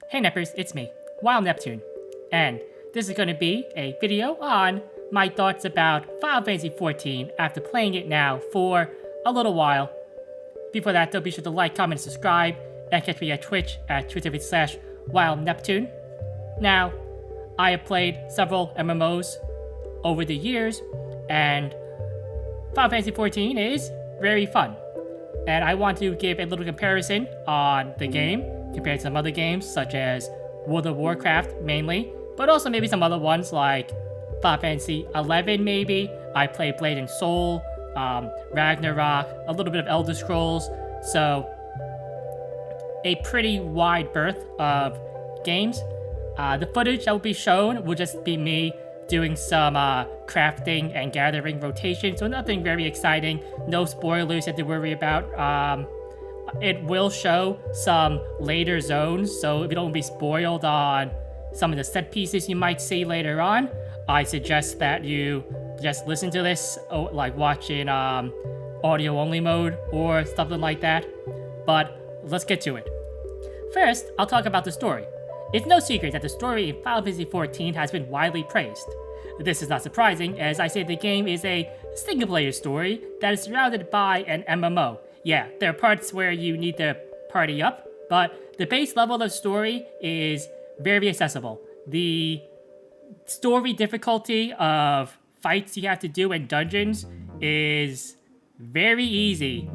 Hey Neppers, it's me, Wild Neptune, and this is going to be a video on my thoughts about Final Fantasy XIV after playing it now for a little while. Before that though, be sure to like, comment, and subscribe, and catch me at Twitch at twitch.tv/WildNeptune. Now, I have played several MMOs over the years, and Final Fantasy XIV is very fun. And I want to give a little comparison on the game compared to some other games such as World of Warcraft mainly, but also maybe some other ones like Final Fantasy XI maybe. I played Blade and Soul, Ragnarok, a little bit of Elder Scrolls, so a pretty wide berth of games. The footage that will be shown will just be me doing some crafting and gathering rotation, so nothing very exciting, no spoilers you have to worry about. It will show some later zones, so if you don't be spoiled on some of the set pieces you might see later on, I suggest that you just listen to this, like watch in audio only mode or something like that. But let's get to it. First, I'll talk about the story. It's no secret that the story in Final Fantasy XIV has been widely praised. This is not surprising, as I say the game is a single-player story that is surrounded by an MMO. Yeah, there are parts where you need to party up, but the base level of the story is very accessible. The story difficulty of fights you have to do in dungeons is very easy,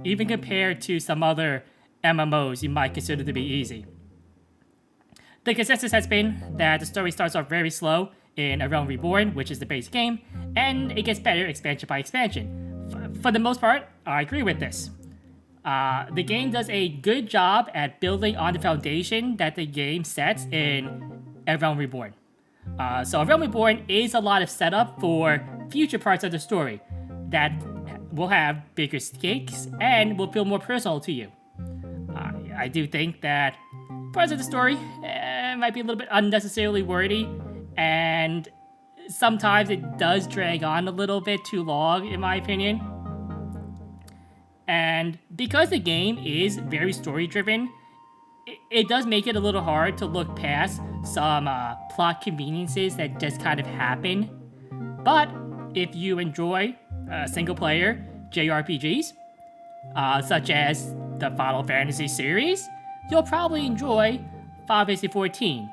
even compared to some other MMOs you might consider to be easy. The consensus has been that the story starts off very slow in A Realm Reborn, which is the base game, and it gets better expansion by expansion. For the most part, I agree with this. The game does a good job at building on the foundation that the game sets in A Realm Reborn. So A Realm Reborn is a lot of setup for future parts of the story that will have bigger stakes and will feel more personal to you. I do think that parts of the story might be a little bit unnecessarily wordy, and sometimes it does drag on a little bit too long, in my opinion. And because the game is very story-driven, it does make it a little hard to look past some plot conveniences that just kind of happen. But if you enjoy single-player JRPGs, such as the Final Fantasy series, you'll probably enjoy Final Fantasy XIV,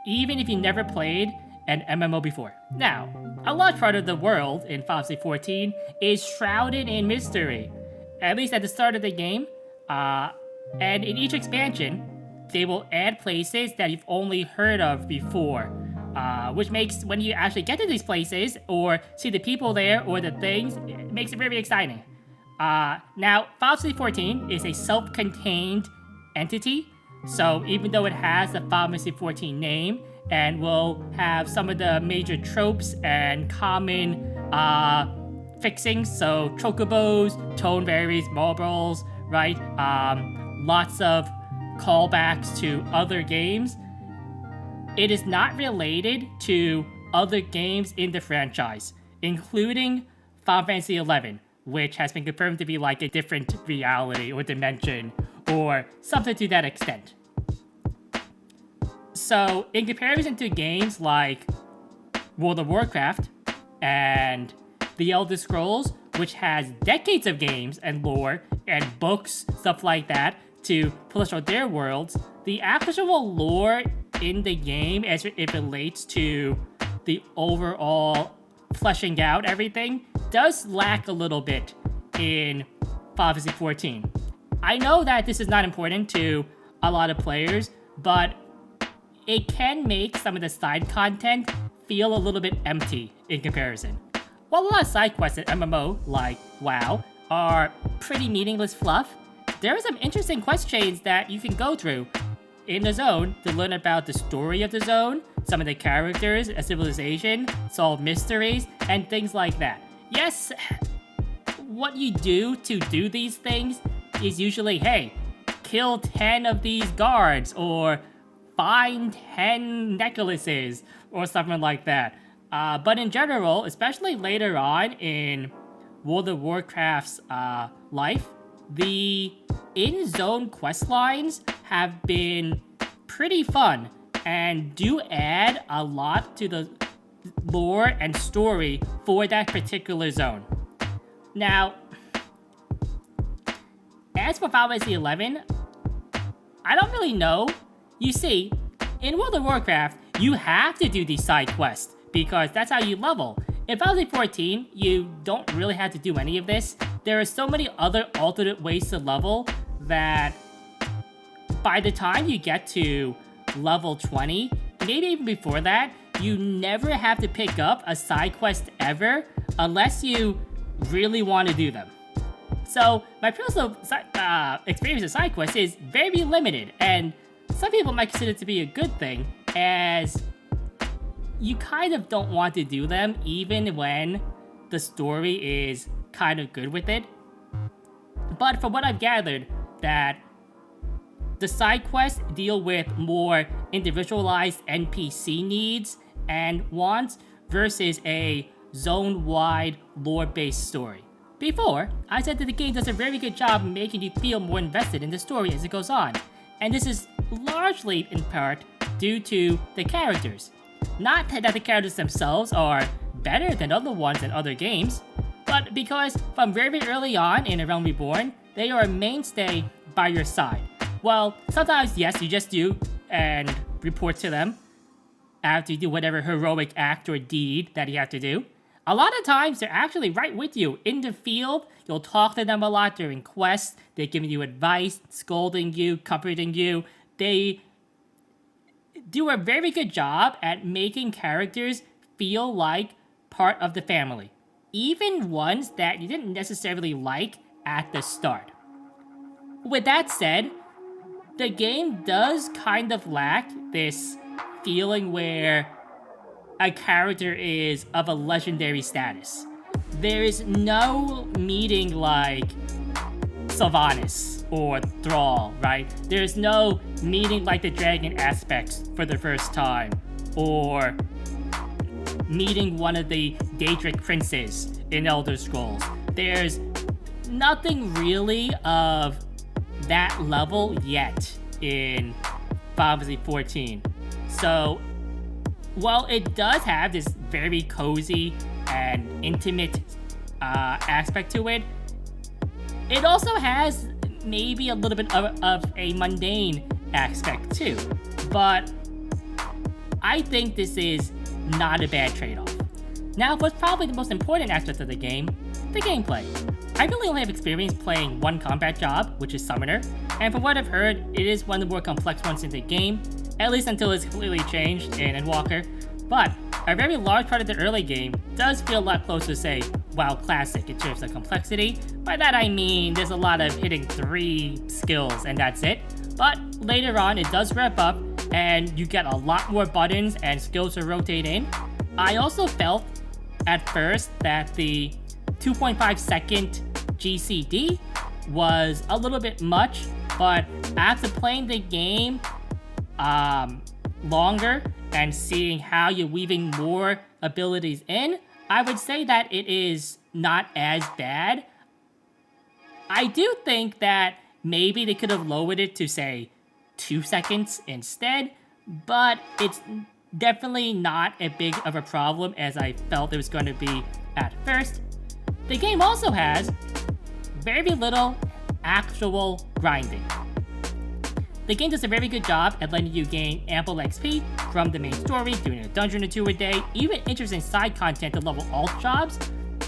even if you never played an MMO before. Now, a large part of the world in Final Fantasy XIV is shrouded in mystery, at least at the start of the game, and in each expansion, they will add places that you've only heard of before, which makes, when you actually get to these places, or see the people there, or the things, it makes it very exciting. Now, Final Fantasy XIV is a self-contained entity, so even though it has the Final Fantasy XIV name, and will have some of the major tropes and common fixings, so chocobos, tone berries, marbles, right? Lots of callbacks to other games. It is not related to other games in the franchise, including Final Fantasy XI, which has been confirmed to be like a different reality or dimension or something to that extent. So, in comparison to games like World of Warcraft and The Elder Scrolls, which has decades of games and lore and books, stuff like that, to polish out their worlds, the actual lore in the game as it relates to the overall fleshing out everything does lack a little bit in Final Fantasy XIV. I know that this is not important to a lot of players, but it can make some of the side content feel a little bit empty in comparison. While a lot of side quests in MMO, like WoW, are pretty meaningless fluff, there are some interesting quest chains that you can go through in the zone to learn about the story of the zone, some of the characters, a civilization, solve mysteries, and things like that. Yes, what you do to do these things is usually, hey, kill 10 of these guards, or find 10 necklaces, or something like that. But in general, especially later on in World of Warcraft's life, the in-zone quest lines have been pretty fun and do add a lot to the lore and story for that particular zone. Now, as for Final Fantasy XI, I don't really know. You see, in World of Warcraft, you have to do these side quests because that's how you level. In Final Fantasy XIV, you don't really have to do any of this. There are so many other alternate ways to level that by the time you get to level 20, maybe even before that, you never have to pick up a side quest ever unless you really want to do them. So my personal experience with side quests is very limited, and some people might consider it to be a good thing, as you kind of don't want to do them even when the story is kind of good with it. But from what I've gathered, that the side quests deal with more individualized NPC needs and wants versus a zone-wide lore-based story. Before, I said that the game does a very good job making you feel more invested in the story as it goes on, and this is largely in part due to the characters. Not that the characters themselves are better than other ones in other games, but because from very early on in A Realm Reborn, they are a mainstay by your side. Well, sometimes, yes, you just do and report to them after you do whatever heroic act or deed that you have to do. A lot of times, they're actually right with you in the field. You'll talk to them a lot during quests. They're giving you advice, scolding you, comforting you. They do a very good job at making characters feel like part of the family, even ones that you didn't necessarily like at the start. With that said, the game does kind of lack this feeling where a character is of a legendary status. There is no meeting like Sylvanas or Thrall, right? There's no meeting like the dragon aspects for the first time, or meeting one of the Daedric princes in Elder Scrolls. There's nothing really of that level yet in Final Fantasy XIV. So, while it does have this very cozy and intimate aspect to it, it also has maybe a little bit of a mundane aspect too. But I think this is not a bad trade-off. Now, what's probably the most important aspect of the game, the gameplay. I really only have experience playing one combat job, which is Summoner, and from what I've heard, it is one of the more complex ones in the game, at least until it's completely changed in Endwalker. But a very large part of the early game does feel a lot closer to, say, WoW Classic in terms of complexity. By that I mean there's a lot of hitting 3 skills and that's it. But later on, it does rev up, and you get a lot more buttons and skills to rotate in. I also felt at first that the 2.5 second GCD was a little bit much, but after playing the game longer and seeing how you're weaving more abilities in, I would say that it is not as bad. I do think that maybe they could have lowered it to, say, 2 seconds instead, but it's definitely not as big of a problem as I felt it was going to be at first. The game also has very little actual grinding. The game does a very good job at letting you gain ample XP from the main story, doing a dungeon or 2 a day, even interesting side content to level alt jobs.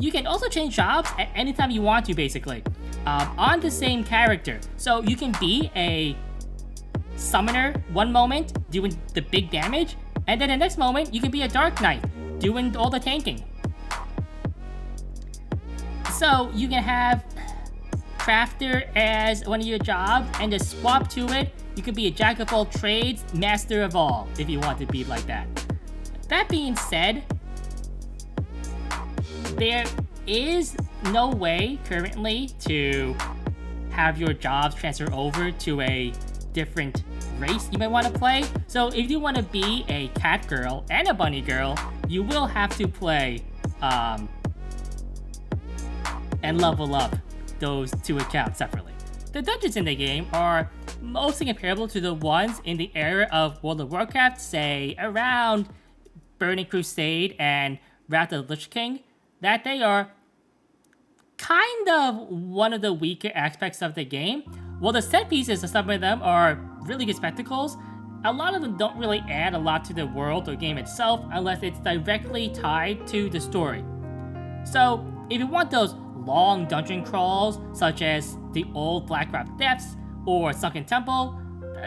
You can also change jobs at any time you want to, basically, on the same character. So you can be a summoner one moment, doing the big damage, and then the next moment, you can be a Dark Knight, doing all the tanking. So you can have Crafter as one of your jobs, and just swap to it. You could be a Jack of all trades, Master of all, if you want to be like that. That being said, there is no way currently to have your jobs transfer over to a different race you might want to play. So if you want to be a cat girl and a bunny girl, you will have to play and level up those 2 accounts separately. the dungeons in the game are mostly comparable to the ones in the era of World of Warcraft, say around Burning Crusade and Wrath of the Lich King, that they are kind of one of the weaker aspects of the game. While the set pieces of some of them are really good spectacles, a lot of them don't really add a lot to the world or game itself unless it's directly tied to the story. So, if you want those long dungeon crawls, such as the old Blackrock Depths or Sunken Temple,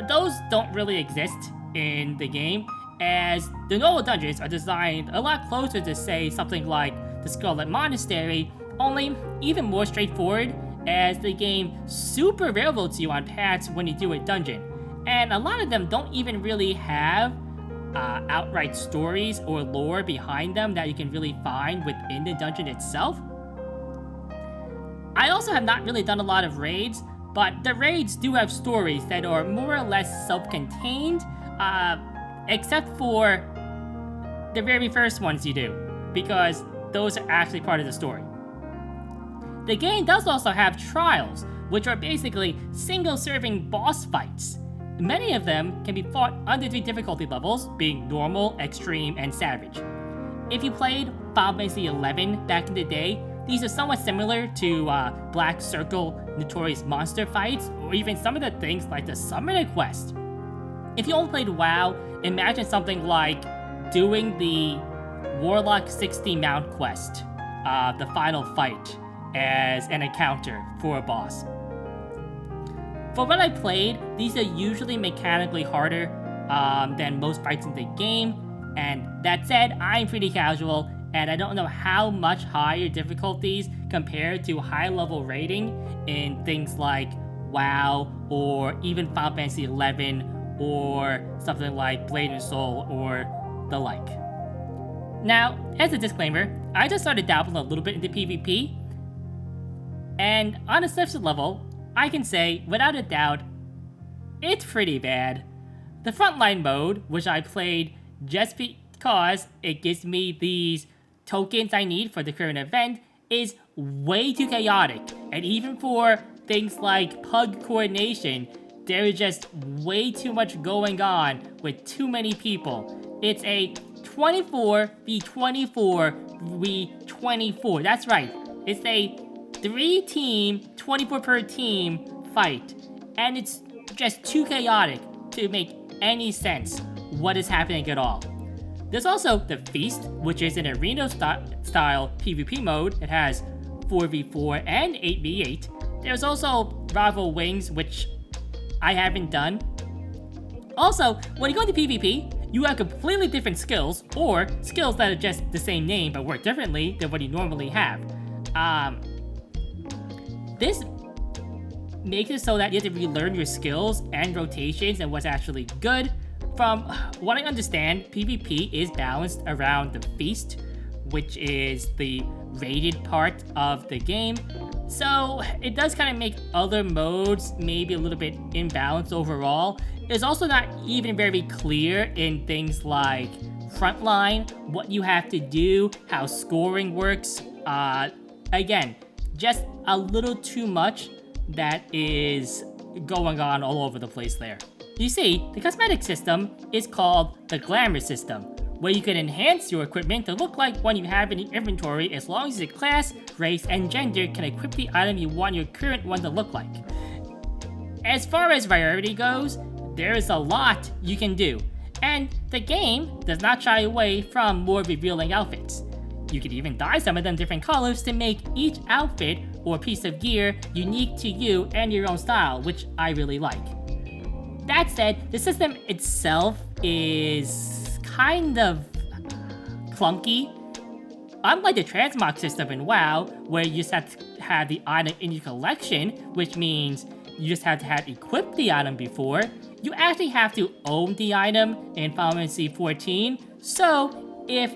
those don't really exist in the game, as the normal dungeons are designed a lot closer to, say, something like the Scarlet Monastery, only even more straightforward, as the game super railroads you on paths when you do a dungeon. And a lot of them don't even really have outright stories or lore behind them that you can really find within the dungeon itself. I also have not really done a lot of raids, but the raids do have stories that are more or less self-contained, except for the very first ones you do, because those are actually part of the story. The game does also have trials, which are basically single-serving boss fights. Many of them can be fought under 3 difficulty levels, being normal, extreme, and savage. If you played Final Fantasy XI back in the day, these are somewhat similar to Black Circle Notorious Monster fights, or even some of the things like the Summoner Quest. If you only played WoW, imagine something like doing the Warlock 60 Mount quest, the final fight, as an encounter for a boss. For what I played, these are usually mechanically harder than most fights in the game, and that said, I'm pretty casual, and I don't know how much higher difficulties compared to high-level rating in things like WoW, or even Final Fantasy XI, or something like Blade and Soul, or the like. Now, as a disclaimer, I just started dabbling a little bit into PvP, and on a surface level, I can say, without a doubt, it's pretty bad. The frontline mode, which I played just because it gives me these tokens I need for the current event, is way too chaotic. And even for things like pug coordination, there is just way too much going on with too many people. It's a 24v24v24. That's right. It's a 3-team, 24 per team fight. And it's just too chaotic to make any sense what is happening at all. There's also the Feast, which is an arena-style PvP mode. It has 4v4 and 8v8. There's also Rival Wings, which I haven't done. Also, when you go into PvP, you have completely different skills, or skills that are just the same name but work differently than what you normally have. This makes it so that you have to relearn your skills and rotations and what's actually good. From what I understand, PvP is balanced around the Feast, which is the rated part of the game. So it does kind of make other modes maybe a little bit imbalanced overall. It's also not even very clear in things like Frontline, what you have to do, how scoring works. Again, just a little too much that is going on all over the place there. You see, the cosmetic system is called the Glamour system, where you can enhance your equipment to look like one you have in your inventory as long as your class, race, and gender can equip the item you want your current one to look like. As far as variety goes, there is a lot you can do, and the game does not shy away from more revealing outfits. You can even dye some of them different colors to make each outfit or piece of gear unique to you and your own style, which I really like. That said, the system itself is kind of clunky. Unlike the transmog system in WoW, where you just have to have the item in your collection, which means you just have to have equipped the item before, you actually have to own the item in Final Fantasy XIV. So, if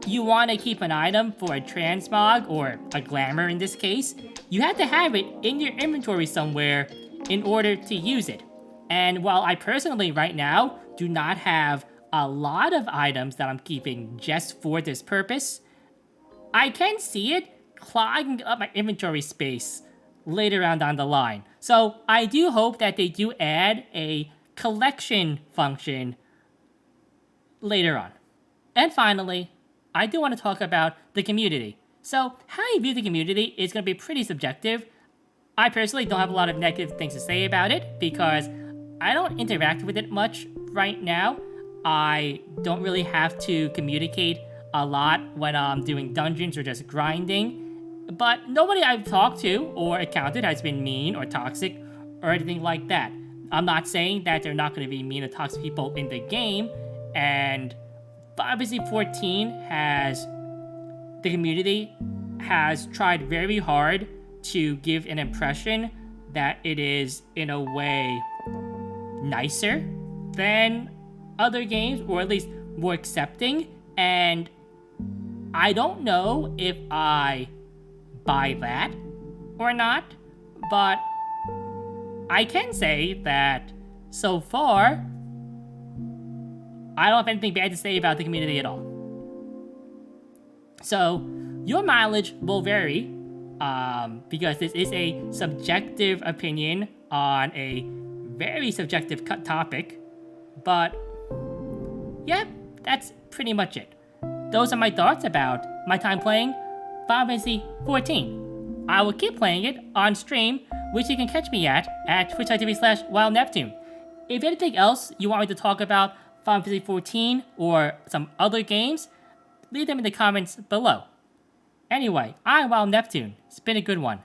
you want to keep an item for a transmog, or a glamour in this case, you have to have it in your inventory somewhere in order to use it. And while I personally right now do not have a lot of items that I'm keeping just for this purpose, I can see it clogging up my inventory space later on down the line. So I do hope that they do add a collection function later on. And finally, I do want to talk about the community. So how you view the community is going to be pretty subjective. I personally don't have a lot of negative things to say about it because I don't interact with it much right now. I don't really have to communicate a lot when I'm doing dungeons or just grinding. But nobody I've talked to or encountered has been mean or toxic or anything like that. I'm not saying that they're not going to be mean or toxic people in the game, and Final Fantasy XIV the community has tried very hard to give an impression that it is, in a way, nicer than other games, or at least more accepting, and I don't know if I buy that or not, but I can say that so far, I don't have anything bad to say about the community at all. So, your mileage will vary, because this is a subjective opinion on a very subjective topic, but yeah, that's pretty much it. Those are my thoughts about my time playing Final Fantasy XIV. I will keep playing it on stream, which you can catch me at twitch.tv/WildNeptune. If anything else you want me to talk about Final Fantasy XIV or some other games, leave them in the comments below. Anyway, I'm Wild Neptune. It's been a good one.